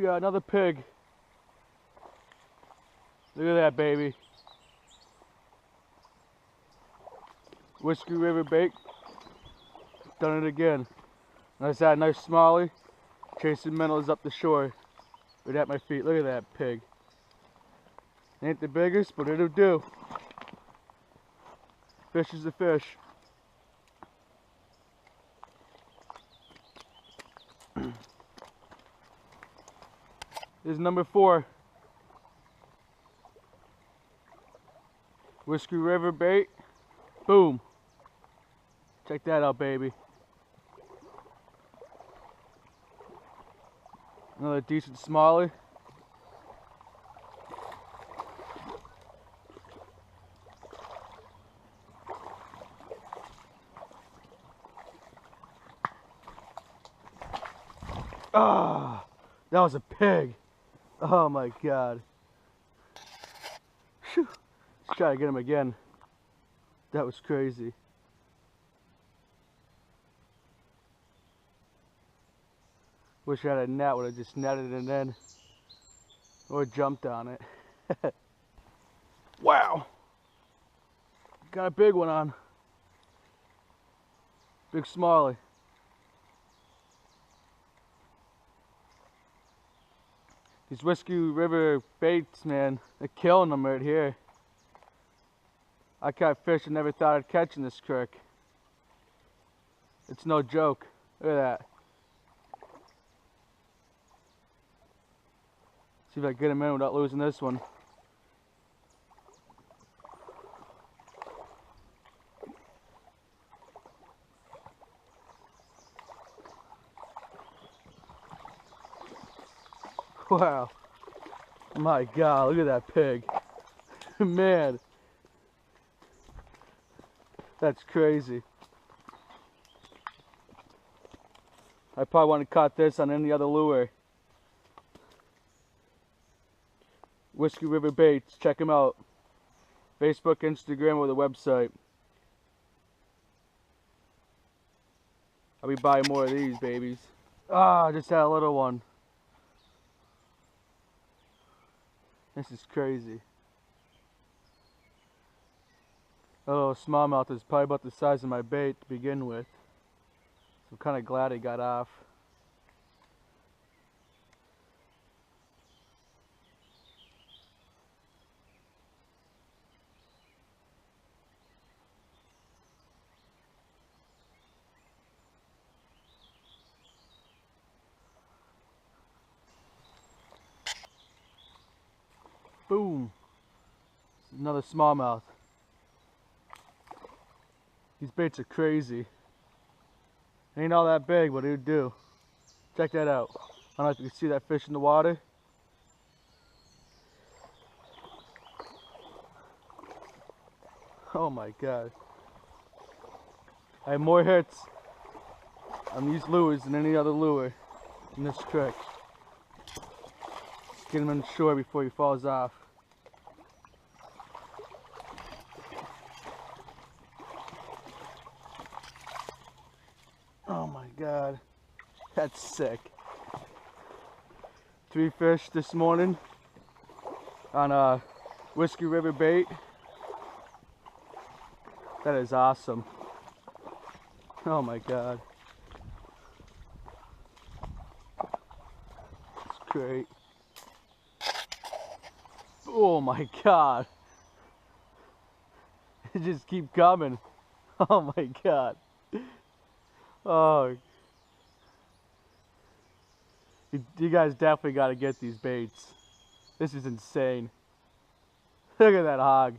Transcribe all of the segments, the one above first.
yeah, another pig. Look at that, baby. Whiskey River bait. Done it again. Nice that nice smallie. Chasing minnows up the shore. Right at my feet. Look at that pig. Ain't the biggest, but it'll do. Fish is a fish. This is number 4. Whiskey River bait. Boom. Check that out, baby. Another decent smallie. Ah, that was a pig. Oh my God. Whew. Let's try to get him again. That was crazy. Wish I had a net, would have just netted it in or jumped on it. Wow. Got a big one on. Big smallie. These Whiskey River baits, man, they're killing them right here. I caught fish I never thought I'd catch in this creek. It's no joke. Look at that. See if I can get him in without losing this one. Wow. My God, look at that pig. Man. That's crazy. I probably wouldn't have caught this on any other lure. Whiskey River Baits, check them out. Facebook, Instagram, or the website. I'll be buying more of these babies. Ah, I just had a little one. This is crazy. Oh, smallmouth is probably about the size of my bait to begin with. So I'm kind of glad he got off. Boom. Another smallmouth. These baits are crazy. Ain't all that big, but it'll do. Check that out. I don't know if you can see that fish in the water. Oh my God. I have more hits on these lures than any other lure in this creek. Let's get him on shore before he falls off. Oh my God, that's sick. 3 fish this morning on a Whiskey River bait. That is awesome. Oh my God. It's great. Oh my God. It just keep coming. Oh my God. Oh, you guys definitely got to get these baits. This is insane. Look at that hog.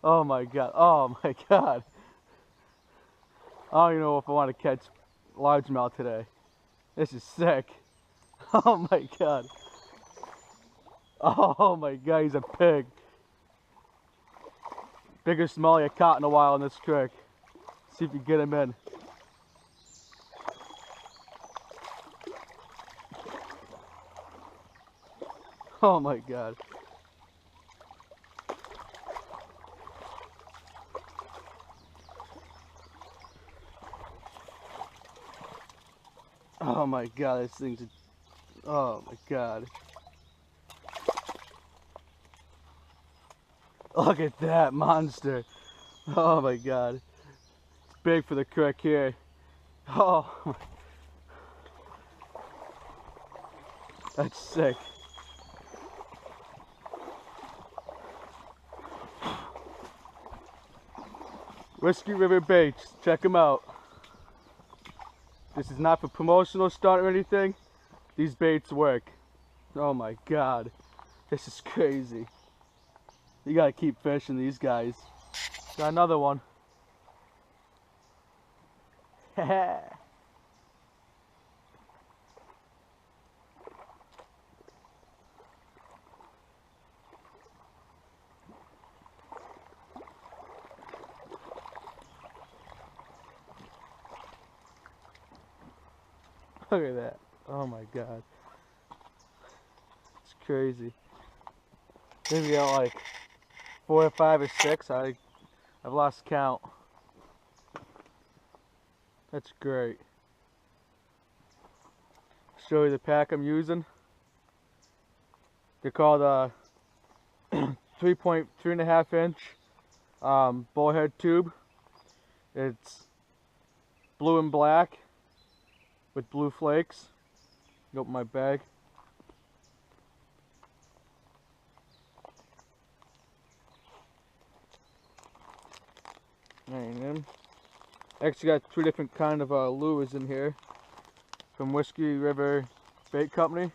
Oh my God. Oh my God. I don't even know if I want to catch largemouth today. This is sick. Oh my God. Oh my God, he's a pig. Biggest smallie I caught in a while in this creek. See if you get him in. Oh my God. Oh my God, this thing's, oh my God. Look at that monster. Oh my god. It's big for the creek here. Oh, that's sick. Whiskey River Baits, check them out. This is not for promotional stunt or anything. These baits work. Oh my god. This is crazy. You gotta keep fishing these guys. Got another one. Look at that. Oh my god. It's crazy. Maybe got like 4 or 5 or 6. I've lost count. That's great. Show you the pack I'm using. They're called 3.5 inch Bullhead tube. It's blue and black with blue flakes. Open my bag. Actually got 2 different kind of lures in here from Whiskey River Bait Company.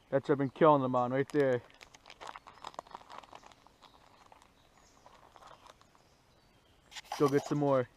That's what I've been killing them on right there. Go get some more.